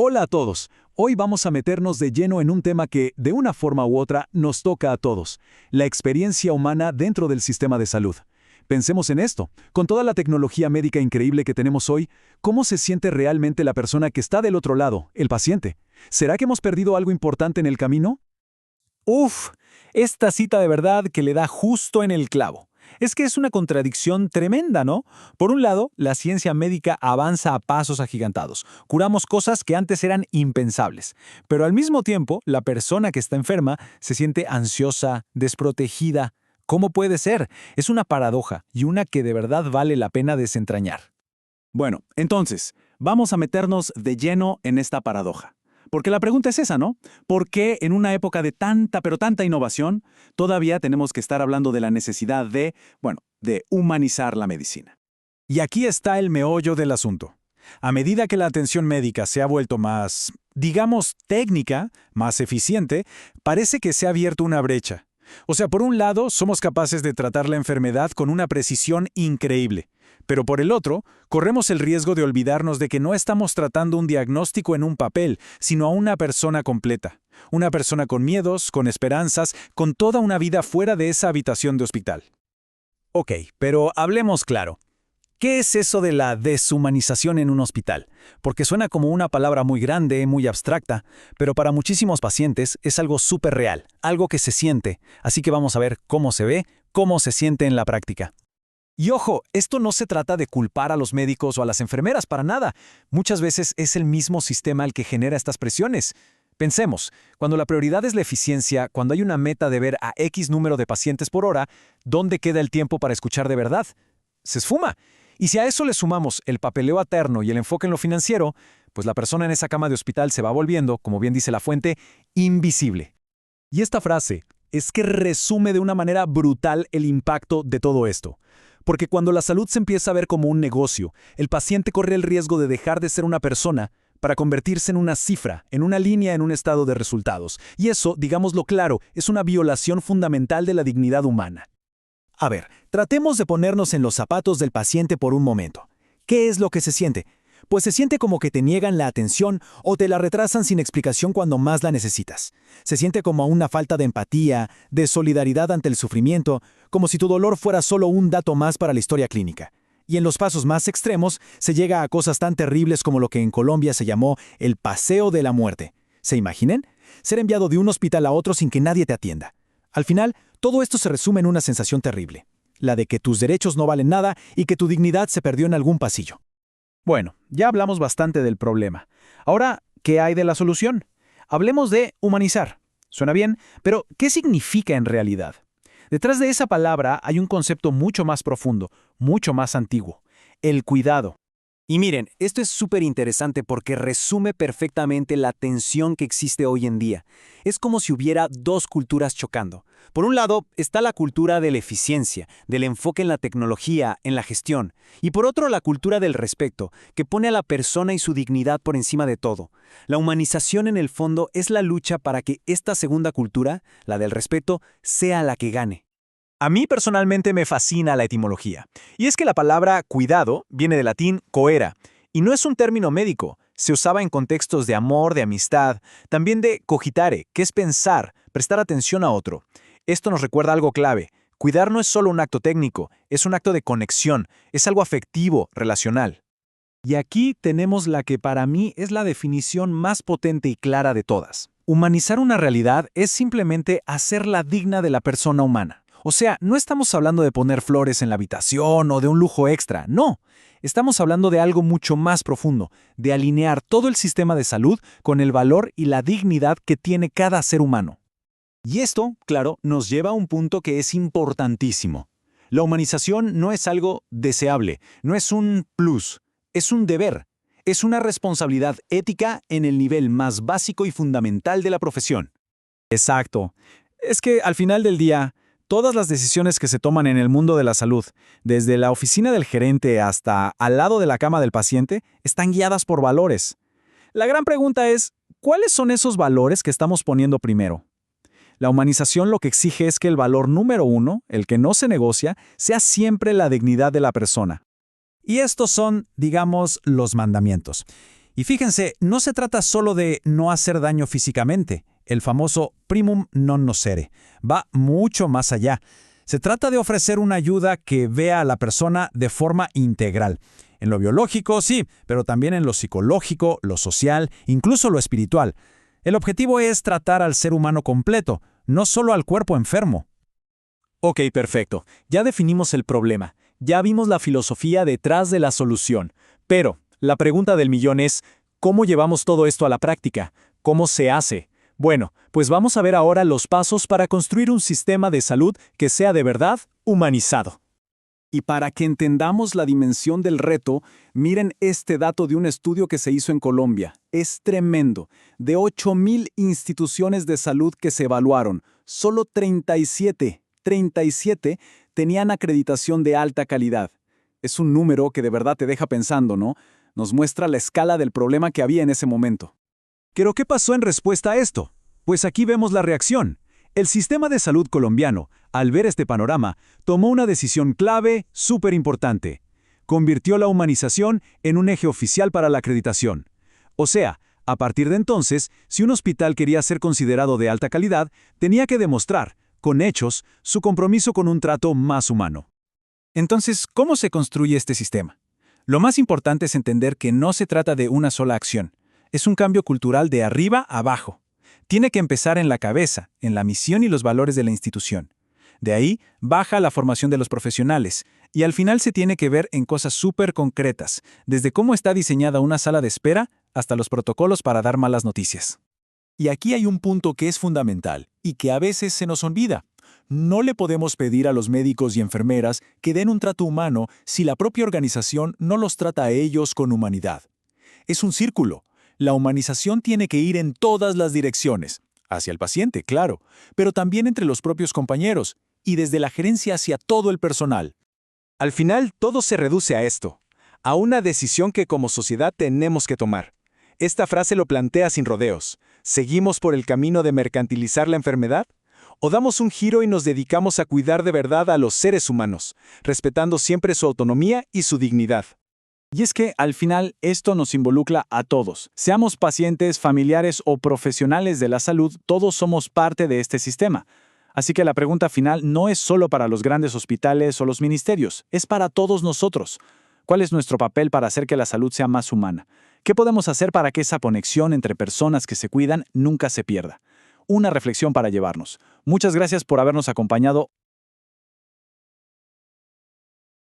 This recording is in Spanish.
Hola a todos. Hoy vamos a meternos de lleno en un tema que, de una forma u otra, nos toca a todos: la experiencia humana dentro del sistema de salud. Pensemos en esto. Con toda la tecnología médica increíble que tenemos hoy, ¿cómo se siente realmente la persona que está del otro lado, el paciente? ¿Será que hemos perdido algo importante en el camino? Uf, esta cita de verdad que le da justo en el clavo. Es que es una contradicción tremenda, ¿no? Por un lado, la ciencia médica avanza a pasos agigantados. Curamos cosas que antes eran impensables. Pero al mismo tiempo, la persona que está enferma se siente ansiosa, desprotegida. ¿Cómo puede ser? Es una paradoja y una que de verdad vale la pena desentrañar. Bueno, entonces, vamos a meternos de lleno en esta paradoja. Porque la pregunta es esa, ¿no? ¿Por qué en una época de tanta, pero tanta innovación, todavía tenemos que estar hablando de la necesidad de humanizar la medicina? Y aquí está el meollo del asunto. A medida que la atención médica se ha vuelto más, digamos, técnica, más eficiente, parece que se ha abierto una brecha. O sea, por un lado, somos capaces de tratar la enfermedad con una precisión increíble. Pero por el otro, corremos el riesgo de olvidarnos de que no estamos tratando un diagnóstico en un papel, sino a una persona completa. Una persona con miedos, con esperanzas, con toda una vida fuera de esa habitación de hospital. Ok, pero hablemos claro. ¿Qué es eso de la deshumanización en un hospital? Porque suena como una palabra muy grande, muy abstracta, pero para muchísimos pacientes es algo súper real, algo que se siente. Así que vamos a ver cómo se ve, cómo se siente en la práctica. Y ojo, esto no se trata de culpar a los médicos o a las enfermeras para nada. Muchas veces es el mismo sistema el que genera estas presiones. Pensemos, cuando la prioridad es la eficiencia, cuando hay una meta de ver a X número de pacientes por hora, ¿dónde queda el tiempo para escuchar de verdad? Se esfuma. Y si a eso le sumamos el papeleo eterno y el enfoque en lo financiero, pues la persona en esa cama de hospital se va volviendo, como bien dice la fuente, invisible. Y esta frase es que resume de una manera brutal el impacto de todo esto. Porque cuando la salud se empieza a ver como un negocio, el paciente corre el riesgo de dejar de ser una persona para convertirse en una cifra, en una línea en un estado de resultados. Y eso, digámoslo claro, es una violación fundamental de la dignidad humana. A ver, tratemos de ponernos en los zapatos del paciente por un momento. ¿Qué es lo que se siente? Pues se siente como que te niegan la atención o te la retrasan sin explicación cuando más la necesitas. Se siente como una falta de empatía, de solidaridad ante el sufrimiento, como si tu dolor fuera solo un dato más para la historia clínica. Y en los pasos más extremos se llega a cosas tan terribles como lo que en Colombia se llamó el paseo de la muerte. ¿Se imaginen? Ser enviado de un hospital a otro sin que nadie te atienda. Al final, todo esto se resume en una sensación terrible, la de que tus derechos no valen nada y que tu dignidad se perdió en algún pasillo. Bueno, ya hablamos bastante del problema. Ahora, ¿qué hay de la solución? Hablemos de humanizar. Suena bien, pero ¿qué significa en realidad? Detrás de esa palabra hay un concepto mucho más profundo, mucho más antiguo: el cuidado. Y miren, esto es súper interesante porque resume perfectamente la tensión que existe hoy en día. Es como si hubiera dos culturas chocando. Por un lado, está la cultura de la eficiencia, del enfoque en la tecnología, en la gestión. Y por otro, la cultura del respeto, que pone a la persona y su dignidad por encima de todo. La humanización, en el fondo, es la lucha para que esta segunda cultura, la del respeto, sea la que gane. A mí personalmente me fascina la etimología. Y es que la palabra cuidado viene del latín coera, y no es un término médico. Se usaba en contextos de amor, de amistad, también de cogitare, que es pensar, prestar atención a otro. Esto nos recuerda algo clave. Cuidar no es solo un acto técnico, es un acto de conexión, es algo afectivo, relacional. Y aquí tenemos la que para mí es la definición más potente y clara de todas. Humanizar una realidad es simplemente hacerla digna de la persona humana. O sea, no estamos hablando de poner flores en la habitación o de un lujo extra, no. Estamos hablando de algo mucho más profundo, de alinear todo el sistema de salud con el valor y la dignidad que tiene cada ser humano. Y esto, claro, nos lleva a un punto que es importantísimo. La humanización no es algo deseable, no es un plus, es un deber, es una responsabilidad ética en el nivel más básico y fundamental de la profesión. Exacto. Es que al final del día, todas las decisiones que se toman en el mundo de la salud, desde la oficina del gerente hasta al lado de la cama del paciente, están guiadas por valores. La gran pregunta es, ¿cuáles son esos valores que estamos poniendo primero? La humanización lo que exige es que el valor número uno, el que no se negocia, sea siempre la dignidad de la persona. Y estos son, digamos, los mandamientos. Y fíjense, no se trata solo de no hacer daño físicamente, el famoso primum non nocere. Va mucho más allá. Se trata de ofrecer una ayuda que vea a la persona de forma integral. En lo biológico, sí, pero también en lo psicológico, lo social, incluso lo espiritual. El objetivo es tratar al ser humano completo, no solo al cuerpo enfermo. Ok, perfecto. Ya definimos el problema. Ya vimos la filosofía detrás de la solución. Pero la pregunta del millón es, ¿cómo llevamos todo esto a la práctica? ¿Cómo se hace? Bueno, pues vamos a ver ahora los pasos para construir un sistema de salud que sea de verdad humanizado. Y para que entendamos la dimensión del reto, miren este dato de un estudio que se hizo en Colombia. Es tremendo. De 8,000 instituciones de salud que se evaluaron, solo 37 tenían acreditación de alta calidad. Es un número que de verdad te deja pensando, ¿no? Nos muestra la escala del problema que había en ese momento. ¿Pero qué pasó en respuesta a esto? Pues aquí vemos la reacción. El sistema de salud colombiano, al ver este panorama, tomó una decisión clave, súper importante. Convirtió la humanización en un eje oficial para la acreditación. O sea, a partir de entonces, si un hospital quería ser considerado de alta calidad, tenía que demostrar, con hechos, su compromiso con un trato más humano. Entonces, ¿cómo se construye este sistema? Lo más importante es entender que no se trata de una sola acción. Es un cambio cultural de arriba a abajo. Tiene que empezar en la cabeza, en la misión y los valores de la institución. De ahí baja la formación de los profesionales, y al final se tiene que ver en cosas súper concretas, desde cómo está diseñada una sala de espera hasta los protocolos para dar malas noticias. Y aquí hay un punto que es fundamental y que a veces se nos olvida. No le podemos pedir a los médicos y enfermeras que den un trato humano si la propia organización no los trata a ellos con humanidad. Es un círculo. La humanización tiene que ir en todas las direcciones, hacia el paciente, claro, pero también entre los propios compañeros y desde la gerencia hacia todo el personal. Al final, todo se reduce a esto, a una decisión que como sociedad tenemos que tomar. Esta frase lo plantea sin rodeos. ¿Seguimos por el camino de mercantilizar la enfermedad? ¿O damos un giro y nos dedicamos a cuidar de verdad a los seres humanos, respetando siempre su autonomía y su dignidad? Y es que, al final, esto nos involucra a todos. Seamos pacientes, familiares o profesionales de la salud, todos somos parte de este sistema. Así que la pregunta final no es solo para los grandes hospitales o los ministerios, es para todos nosotros. ¿Cuál es nuestro papel para hacer que la salud sea más humana? ¿Qué podemos hacer para que esa conexión entre personas que se cuidan nunca se pierda? Una reflexión para llevarnos. Muchas gracias por habernos acompañado